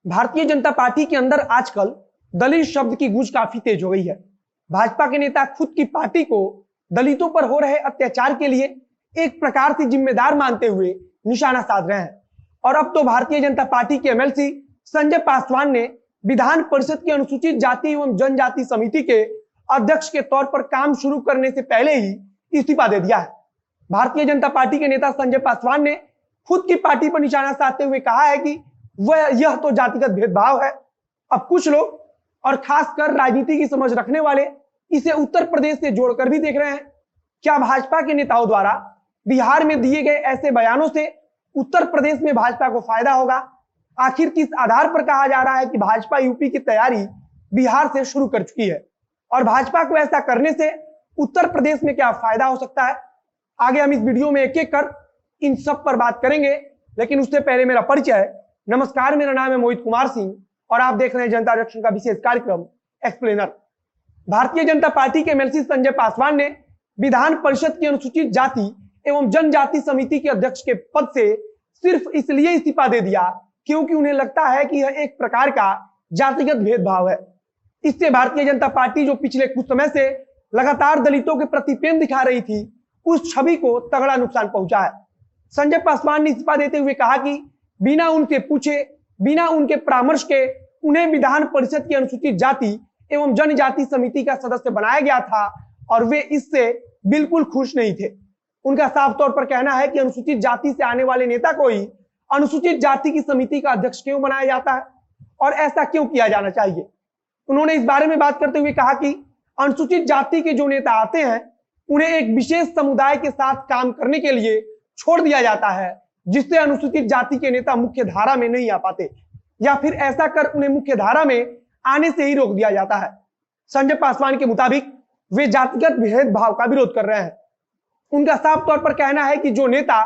Bharatiya Janata party के अंदर आजकल दलित शब्द की गूंज काफी तेज हो गई है। भाजपा के नेता खुद की पार्टी को दलितों पर हो रहे अत्याचार के लिए एक प्रकार से जिम्मेदार मानते हुए निशाना साध रहे हैं। और अब तो भारतीय जनता पार्टी के एमएलसी संजय पासवान ने विधान परिषद की अनुसूचित जाति एवं जनजाति समिति के अध्यक्ष के तौर पर काम शुरू करने से पहले ही इस्तीफा दे दिया है। भारतीय जनता पार्टी के नेता संजय पासवान ने खुद की पार्टी पर निशाना साधते हुए कहा है कि यह तो जातिगत भेदभाव है। अब कुछ लोग और खासकर राजनीति की समझ रखने वाले इसे उत्तर प्रदेश से जोड़कर भी देख रहे हैं। क्या भाजपा के नेताओं द्वारा बिहार में दिए गए ऐसे बयानों से उत्तर प्रदेश में भाजपा को फायदा होगा? आखिर किस आधार पर कहा जा रहा है कि भाजपा यूपी की तैयारी बिहार से शुरू कर चुकी है और भाजपा को ऐसा करने से उत्तर प्रदेश में क्या फायदा हो सकता है? आगे हम इस वीडियो में एक एक कर इन सब पर बात करेंगे, लेकिन उससे पहले मेरा परिचय। नमस्कार, मेरा नाम है मोहित कुमार सिंह और आप देख रहे हैं जनता जंक्शन का विशेष कार्यक्रम एक्सप्लेनर। भारतीय जनता पार्टी के एमएलसी संजय पासवान ने विधान परिषद की अनुसूचित जाति एवं जनजाति समिति के अध्यक्ष के पद से सिर्फ इसलिए इस्तीफा दे दिया क्योंकि उन्हें लगता है कि यह एक प्रकार का जातिगत भेदभाव है। इससे भारतीय जनता पार्टी जो पिछले कुछ समय से लगातार दलितों के प्रति प्रेम दिखा रही थी, उस छवि को तगड़ा नुकसान पहुंचा है। संजय पासवान ने इस्तीफा देते हुए कहा कि बिना उनके पूछे, बिना उनके परामर्श के उन्हें विधान परिषद की अनुसूचित जाति एवं जनजाति समिति का सदस्य बनाया गया था और वे इससे बिल्कुल खुश नहीं थे। उनका साफ तौर पर कहना है कि अनुसूचित जाति से आने वाले नेता को ही अनुसूचित जाति की समिति का अध्यक्ष क्यों बनाया जाता है और ऐसा क्यों किया जाना चाहिए। उन्होंने इस बारे में बात करते हुए कहा कि अनुसूचित जाति के जो नेता आते हैं उन्हें एक विशेष समुदाय के साथ काम करने के लिए छोड़ दिया जाता है, जिससे अनुसूचित जाति के नेता मुख्य धारा में नहीं आ पाते या फिर ऐसा कर उन्हें मुख्य धारा में आने से ही रोक दिया जाता है। संजय पासवान के मुताबिक वे जातिगत भेदभाव का विरोध कर रहे हैं। उनका साफ तौर पर कहना है कि जो नेता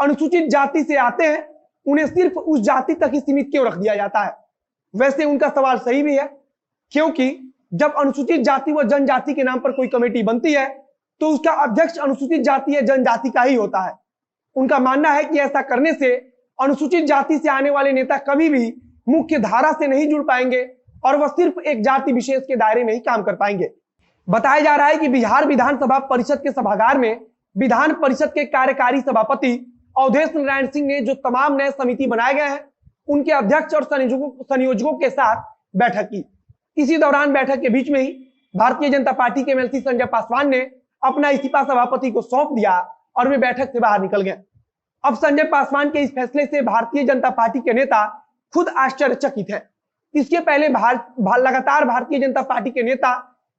अनुसूचित जाति से आते हैं उन्हें सिर्फ उस जाति तक ही सीमित क्यों रख दिया जाता है। वैसे उनका सवाल सही भी है, क्योंकि जब अनुसूचित जाति व जनजाति के नाम पर कोई कमेटी बनती है तो उसका अध्यक्ष अनुसूचित जाति या जनजाति का ही होता है। उनका मानना है कि ऐसा करने से अनुसूचित जाति से आने वाले नेता कभी भी मुख्य धारा से नहीं जुड़ पाएंगे और वह सिर्फ एक जाति विशेष के दायरे में ही काम कर पाएंगे। बताया जा रहा है कि बिहार विधानसभा परिषद के सभागार में विधान परिषद के कार्यकारी सभापति अवधेश नारायण सिंह ने जो तमाम नए समिति बनाए गए हैं उनके अध्यक्ष और संयोजकों के साथ बैठक की। इसी दौरान बैठक के बीच में ही भारतीय जनता पार्टी के एमएलसी संजय पासवान ने अपना इस्तीफा सभापति को सौंप दिया और वे बैठक से बाहर निकल गए। अब संजय पासवान के इस फैसले से भारतीय जनता पार्टी के नेता खुद आश्चर्यचकित है। इसके पहले लगातार भारतीय जनता पार्टी के नेता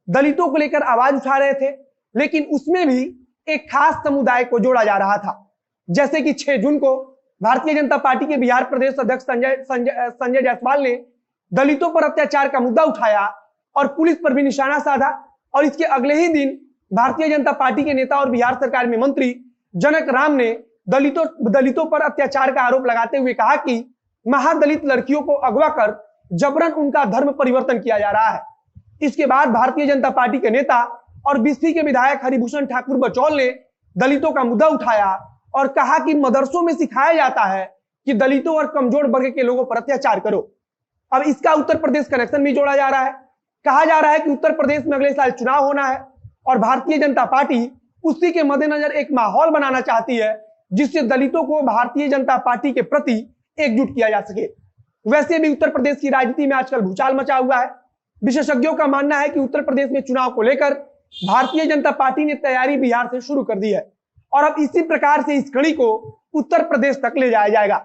दलितों को लेकर आवाज उठा रहे थे, लेकिन उसमें भी एक खास समुदाय को जोड़ा जा रहा था। जैसे कि 6 जून को भारतीय जनता पार्टी के बिहार प्रदेश अध्यक्ष संजय जायसवाल ने दलितों पर अत्याचार का मुद्दा उठाया और पुलिस पर भी निशाना साधा और इसके अगले ही दिन भारतीय जनता पार्टी के नेता और बिहार सरकार में मंत्री जनक राम ने दलितों पर अत्याचार का आरोप लगाते हुए कहा कि महादलित लड़कियों को अगवा कर जबरन उनका धर्म परिवर्तन किया जा रहा है। इसके बाद भारतीय जनता पार्टी के नेता और बिस्फी के विधायक हरिभूषण ठाकुर बचौल ने दलितों का मुद्दा उठाया और कहा कि मदरसों में सिखाया जाता है कि दलितों और कमजोर वर्ग के लोगों पर अत्याचार करो। अब इसका उत्तर प्रदेश कनेक्शन भी जोड़ा जा रहा है। कहा जा रहा है कि उत्तर प्रदेश में अगले साल चुनाव होना है और भारतीय जनता पार्टी उसी के मद्देनजर एक माहौल बनाना चाहती है जिससे दलितों को भारतीय जनता पार्टी के प्रति एकजुट किया जा सके। वैसे भी उत्तर प्रदेश की राजनीति में आजकल भूचाल मचा हुआ है। विशेषज्ञों का मानना है कि उत्तर प्रदेश में चुनाव को लेकर भारतीय जनता पार्टी ने तैयारी बिहार से शुरू कर दी है और अब इसी प्रकार से इस कड़ी को उत्तर प्रदेश तक ले जाया जाएगा।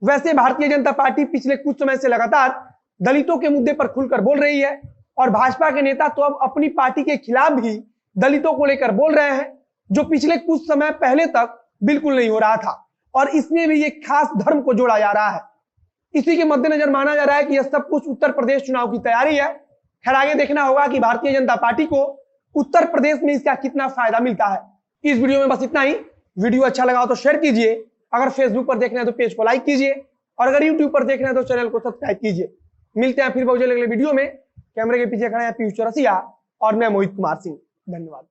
वैसे भारतीय जनता पार्टी पिछले कुछ समय से लगातार दलितों के मुद्दे पर खुलकर बोल रही है और भाजपा के नेता तो अब अपनी पार्टी के खिलाफ भी दलितों को लेकर बोल रहे हैं, जो पिछले कुछ समय पहले तक बिल्कुल नहीं हो रहा था और इसमें भी एक खास धर्म को जोड़ा जा रहा है। इसी के मद्देनजर माना जा रहा है कि यह सब कुछ उत्तर प्रदेश चुनाव की तैयारी है। खैर, आगे देखना होगा कि भारतीय जनता पार्टी को उत्तर प्रदेश में इसका कितना फायदा मिलता है। इस वीडियो में बस इतना ही। वीडियो अच्छा लगा हो तो शेयर कीजिए, अगर फेसबुक पर देखना है तो पेज को लाइक कीजिए और अगर यूट्यूब पर देखना है तो चैनल को सब्सक्राइब कीजिए। मिलते हैं फिर बहुत जल्द अगले वीडियो में। कैमरे के पीछे खड़े हैं पीयूष चौरसिया और मैं मोहित कुमार सिंह। धन्यवाद।